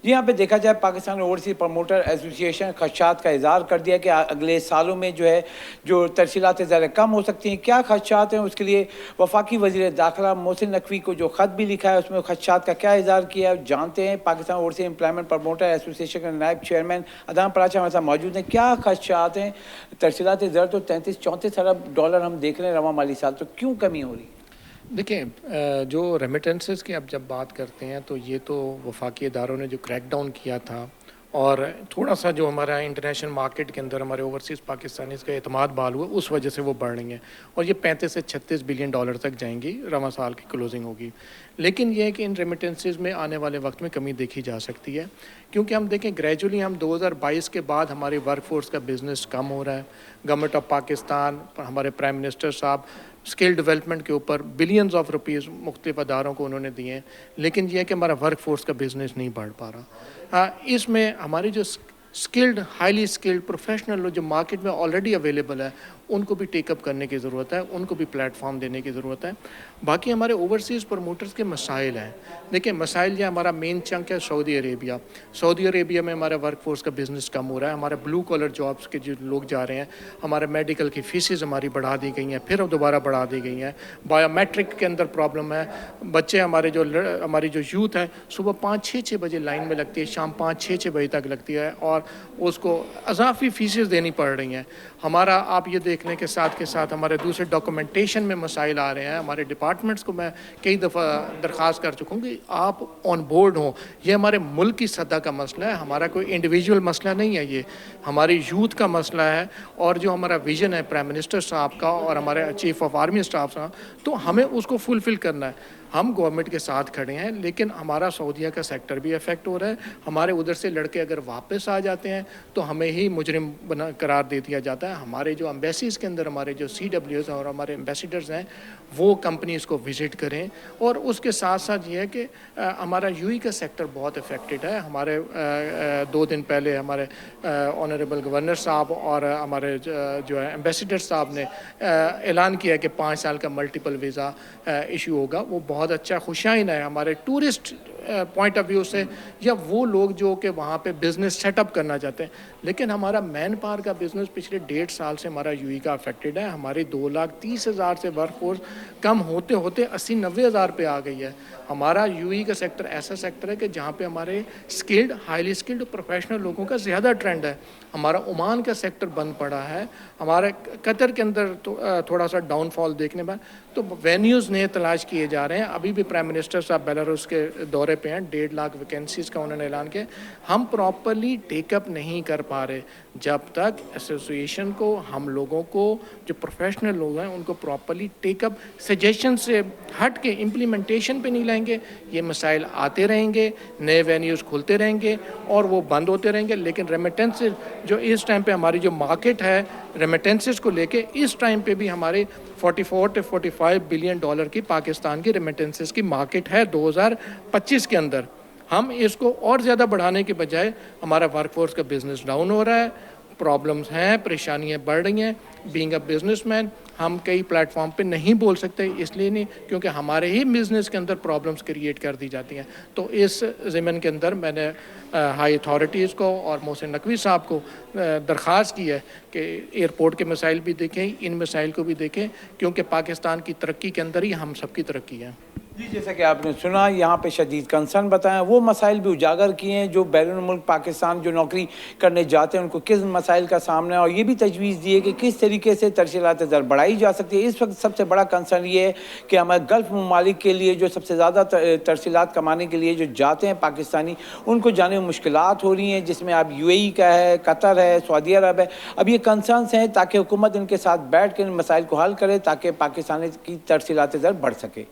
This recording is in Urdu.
جی یہاں پہ دیکھا جائے پاکستان اوورسیز پروموٹر ایسوسیشن خدشات کا اظہار کر دیا کہ اگلے سالوں میں جو ترسیلات ذرا کم ہو سکتی ہیں. کیا خدشات ہیں؟ اس کے لیے وفاقی وزیر داخلہ محسن نقوی کو جو خط بھی لکھا ہے اس میں خدشات کا کیا اظہار کیا ہے جانتے ہیں. Pakistan overseas employment promoter association کے نائب چیئرمین ادھام پراچا ہمارے ساتھ موجود ہیں. کیا خدشات ہیں؟ ترسیلات زر تو 33-34 ارب ڈالر ہم دیکھ رہے ہیں رواں مالی سال, تو کیوں کمی ہو رہی ہے؟ دیکھیں, جو ریمیٹنسز کی اب جب بات کرتے ہیں تو یہ تو وفاقی اداروں نے جو کریک ڈاؤن کیا تھا اور تھوڑا سا جو ہمارا انٹرنیشنل مارکیٹ کے اندر ہمارے اوورسیز پاکستانیز کا اعتماد بحال ہوا, اس وجہ سے وہ بڑھ رہی ہیں اور یہ 35 سے 36 بلین ڈالر تک جائیں گی رواں سال کی کلوزنگ ہوگی. لیکن یہ ہے کہ ان ریمیٹنسز میں آنے والے وقت میں کمی دیکھی جا سکتی ہے, کیونکہ ہم دیکھیں گریجولی ہم 2022 کے بعد ہماری ورک فورس کا بزنس کم ہو رہا ہے. گورنمنٹ آف پاکستان, ہمارے پرائم منسٹر صاحب اسکل ڈیولپمنٹ کے اوپر بلینز آف روپیز مختلف اداروں کو انہوں نے دیے ہیں, لیکن یہ ہے کہ ہمارا ورک فورس کا بزنس نہیں بڑھ پا رہا. اس میں ہماری جو اسکلڈ, ہائیلی اسکلڈ پروفیشنل جو مارکیٹ میں آلریڈی اویلیبل ہے ان کو بھی ٹیک اپ کرنے کی ضرورت ہے, ان کو بھی پلیٹ فارم دینے کی ضرورت ہے. باقی ہمارے اوورسیز پروموٹرز کے مسائل ہیں. دیکھیں مسائل یہ ہمارا مین چنک ہے سعودی عربیہ. سعودی عربیہ میں ہمارا ورک فورس کا بزنس کم ہو رہا ہے. ہمارے بلو کالر جابس کے جو لوگ جا رہے ہیں, ہمارے میڈیکل کی فیسز ہماری بڑھا دی گئی ہیں, پھر دوبارہ بڑھا دی گئی ہیں. بایو میٹرک کے اندر پرابلم ہے. بچے ہماری جو یوتھ ہے صبح 5-6 بجے لائن میں لگتی ہے, شام 5-6 بجے تک لگتی ہے اور اس کو اضافی فیسز دینی پڑ رہی ہیں. ہمارا آپ یہ دیکھنے کے ساتھ ہمارے دوسرے ڈاکومنٹیشن میں مسائل آ رہے ہیں. ہمارے ڈپارٹمنٹس کو میں کئی دفعہ درخواست کر چکا ہوں کہ آپ آن بورڈ ہوں. یہ ہمارے ملک کی سطح کا مسئلہ ہے, ہمارا کوئی انڈیویجول مسئلہ نہیں ہے, یہ ہماری یوتھ کا مسئلہ ہے. اور جو ہمارا ویژن ہے پرائم منسٹر صاحب کا اور ہمارے چیف آف آرمی اسٹاف صاحب, تو ہمیں اس کو فلفل کرنا ہے. ہم گورنمنٹ کے ساتھ کھڑے ہیں, لیکن ہمارا سعودیہ کا سیکٹر بھی افیکٹ ہو رہا ہے. ہمارے ادھر سے لڑکے اگر واپس آ جاتے ہیں تو ہمیں ہی مجرم قرار دے دیا جاتا ہے. ہمارے جو امبیسیز کے اندر ہمارے جو CWs اور ہمارے امبیسیڈرز ہیں وہ کمپنیز کو وزٹ کریں. اور اس کے ساتھ ساتھ یہ ہے کہ ہمارا UAE کا سیکٹر بہت افیکٹڈ ہے. ہمارے 2 دن پہلے ہمارے آنریبل گورنر صاحب اور ہمارے جو ہے امبیسیڈر صاحب نے اعلان کیا کہ 5 سال کا ملٹیپل ویزا ایشو ہوگا. وہ بہت اچھا خوشائن ہے ہمارے ٹورسٹ پوائنٹ آف ویو سے, یا وہ لوگ جو کہ وہاں پہ بزنس سیٹ اپ کرنا چاہتے ہیں. لیکن ہمارا مین پاور کا بزنس پچھلے 1.5 سال سے ہمارا UAE کا افیکٹڈ ہے. ہماری 2,30,000 سے ورک فورس کم ہوتے ہوتے 80-90 ہزار پہ آ گئی ہے. ہمارا UAE کا سیکٹر ایسا سیکٹر ہے کہ جہاں پہ ہمارے اسکلڈ, ہائیلی اسکلڈ پروفیشنل لوگوں کا زیادہ ٹرینڈ ہے. ہمارا عمان کا سیکٹر بند پڑا ہے. ہمارے قطر کے اندر تھوڑا سا ڈاؤن فال دیکھنے میں, تو وینیوز نئے تلاش کیے جا رہے ہیں. ابھی بھی پرائم منسٹر صاحب بیلاروس کے دورے پہ ہیں, 1.5 لاکھ ویکینسیز کا انہوں نے اعلان کیا. ہم پراپرلی ٹیک اپ نہیں کر پا رہے جب تک ایسوسیشن کو, ہم لوگوں کو جو پروفیشنل لوگ ہیں ان کو پراپرلی ٹیک اپ سجیشن سے ہٹ کے امپلیمنٹیشن پہ نہیں لائیں گے. یہ مسائل آتے رہیں گے, نئے وینیوز کھلتے رہیں گے اور وہ بند ہوتے رہیں گے. لیکن ریمیٹنس جو اس ٹائم پہ ہماری جو مارکیٹ ہے ریمیٹنسز کو لے کے, اس ٹائم پہ بھی ہمارے 44-45 بلین ڈالر کی پاکستان کی ریمیٹنسز کی مارکیٹ ہے 2025 کے اندر. ہم اس کو اور زیادہ بڑھانے کے بجائے ہمارا ورک فورس کا بزنس ڈاؤن ہو رہا ہے, پرابلمز ہیں, پریشانیاں بڑھ رہی ہیں. بینگ اے بزنس مین ہم کئی پلیٹ فارم پہ نہیں بول سکتے, اس لیے نہیں کیونکہ ہمارے ہی بزنس کے اندر پرابلمز کریٹ کر دی جاتی ہیں. تو اس ضمن کے اندر میں نے ہائی اتھارٹیز کو اور محسن نقوی صاحب کو درخواست کی ہے کہ ایئرپورٹ کے مسائل بھی دیکھیں, ان مسائل کو بھی دیکھیں, کیونکہ پاکستان کی ترقی کے اندر ہی ہم سب کی ترقی ہے. جی جیسا کہ آپ نے سنا یہاں پہ شدید کنسرن بتائیں, وہ مسائل بھی اجاگر کیے ہیں جو بیرون ملک پاکستان جو نوکری کرنے جاتے ہیں ان کو کس مسائل کا سامنا ہے, اور یہ بھی تجویز دی ہے کہ کس طریقے سے ترسیلات زر بڑھائی جا سکتی ہے. اس وقت سب سے بڑا کنسرن یہ ہے کہ ہمارے گلف ممالک کے لیے جو سب سے زیادہ ترسیلات کمانے کے لیے جو جاتے ہیں پاکستانی, ان کو جانے میں مشکلات ہو رہی ہیں, جس میں اب UAE کا ہے, قطر ہے, سعودی عرب ہے. اب یہ کنسرنس ہیں تاکہ حکومت ان کے ساتھ بیٹھ کے ان مسائل کو حل کرے تاکہ پاکستانی کی ترسیلات زر بڑھ سکے.